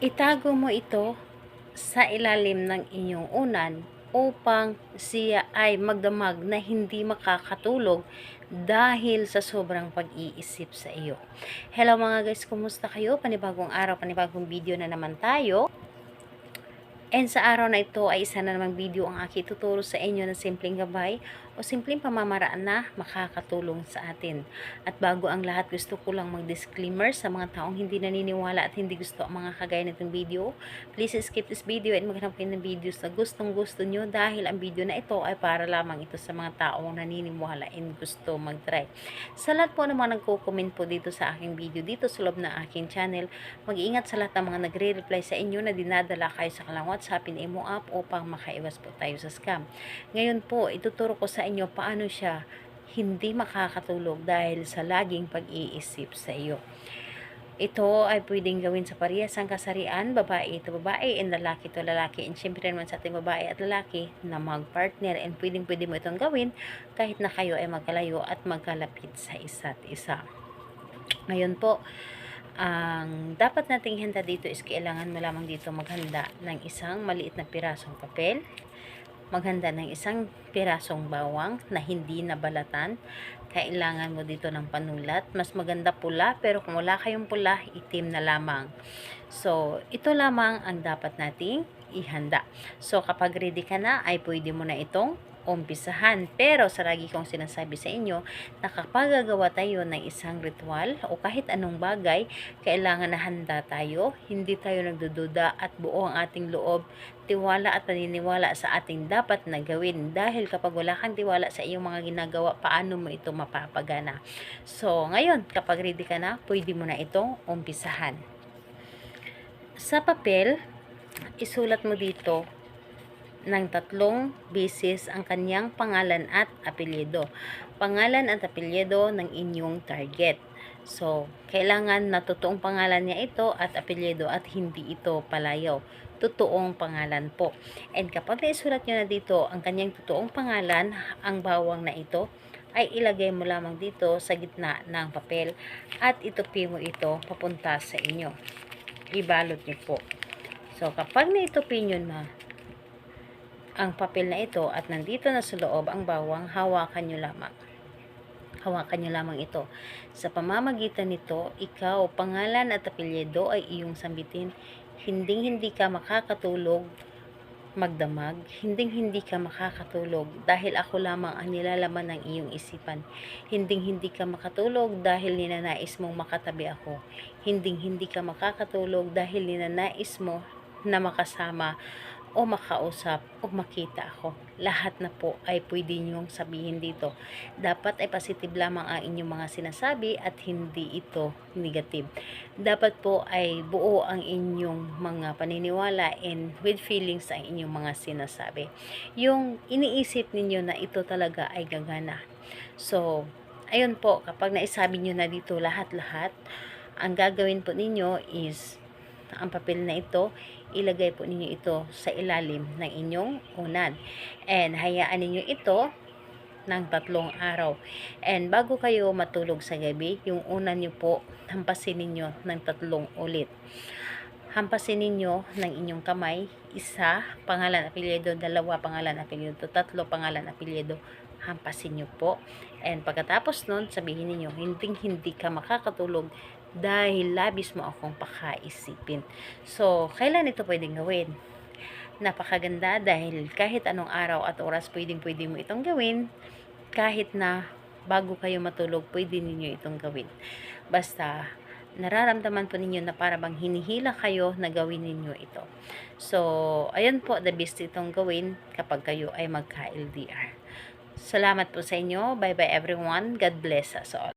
Itago mo ito sa ilalim ng inyong unan upang siya ay magdamag na hindi makakatulog dahil sa sobrang pag-iisip sa iyo. Hello mga guys, kumusta kayo? Panibagong araw, panibagong video na naman tayo. And sa araw na ito ay isa na namang video ang aking tuturo sa inyo ng simpleng gabay o simpleng pamamaraan na makakatulong sa atin. At bago ang lahat, gusto ko lang mag-disclaimer sa mga taong hindi naniniwala at hindi gusto ang mga kagaya nitong video. Please skip this video and maghanap kayo ng videos na gustong gusto nyo dahil ang video na ito ay para lamang ito sa mga taong naniniwala and gusto mag-try. Sa lahat po ng mga nagko-comment po dito sa aking video, dito sa loob ng aking channel, mag-iingat sa lahat ng mga nagre-reply sa inyo na dinadala kayo sa kalang WhatsApp and Imo app upang makaiwas po tayo sa scam. Ngayon po, ituturo ko sa inyo paano siya hindi makakatulog dahil sa laging pag-iisip sa iyo. Ito ay pwedeng gawin sa parehasang kasarian, babae ito babae and lalaki ito lalaki. And syempre naman sa ating babae at lalaki na mag-partner, and pwede mo itong gawin kahit na kayo ay magkalayo at magkalapit sa isa't isa. Ngayon po, ang dapat nating handa dito is kailangan mo lamang dito maghanda ng isang maliit na pirasong papel, maghanda ng isang pirasong bawang na hindi nabalatan. Kailangan mo dito ng panulat, mas maganda pula, pero kung wala kayong pula, itim na lamang. So, ito lamang ang dapat nating ihanda. So, kapag ready ka na, ay pwede mo na itong umpisahan. Pero sa lagi kong sinasabi sa inyo na kapag gagawa tayo ng isang ritual o kahit anong bagay, kailangan na handa tayo, hindi tayo nagdududa at buo ang ating loob, tiwala at paniniwala sa ating dapat na gawin. Dahil kapag wala kang tiwala sa iyong mga ginagawa, paano mo ito mapapagana? So, ngayon, kapag ready ka na, pwede mo na itong umpisahan. Sa papel, isulat mo dito ng 3 beses ang kanyang pangalan at apelyido. Pangalan at apelyido ng inyong target. So, kailangan na totoong pangalan niya ito at apelyido at hindi ito palayaw. Totoong pangalan po. And kapag naisulat nyo na dito ang kanyang totoong pangalan, ang bawang na ito, ay ilagay mo lamang dito sa gitna ng papel at itupi mo ito papunta sa inyo. Ibalot nyo po. So, kapag naitupi nyo na ang papel na ito at nandito na sa loob ang bawang, hawakan nyo lamang. Hawakan nyo lamang ito. Sa pamamagitan nito, ikaw, pangalan at apelyido ay iyong sambitin. Hindi ka makakatulog magdamag. Hindi ka makakatulog dahil ako lamang ang nilalaman ng iyong isipan. Hindi ka makatulog dahil ninanais mong makatabi ako. Hindi ka makakatulog dahil ninanais mo na makasama o makausap o makita ako. Lahat na po ay pwede niyong sabihin dito. Dapat ay positive lamang ang inyong mga sinasabi at hindi ito negative. Dapat po ay buo ang inyong mga paniniwala and with feelings ang inyong mga sinasabi. Yung iniisip ninyo na ito talaga ay gagana. So, ayun po, kapag naisabi nyo na dito lahat-lahat, ang gagawin po ninyo is ang papel na ito, ilagay po ninyo ito sa ilalim ng inyong unan. And hayaan ninyo ito ng 3 araw. And bago kayo matulog sa gabi, yung unan nyo po, hampasin ninyo ng 3 ulit. Hampasin ninyo ng inyong kamay, 1 pangalan apelyido, 2 pangalan apelyido, 3 pangalan apelyido. Hampasin nyo po. And pagkatapos nun, sabihin ninyo, hindi ka makakatulog dahil labis mo akong pakaisipin. So, kailan ito pwedeng gawin? Napakaganda dahil kahit anong araw at oras pwede mo itong gawin. Kahit na bago kayo matulog, pwede ninyo itong gawin. Basta, nararamdaman po ninyo na para bang hinihila kayo na gawin ninyo ito. So, ayun po, the best itong gawin kapag kayo ay magka-LDR. Salamat po sa inyo. Bye-bye everyone. God bless us all.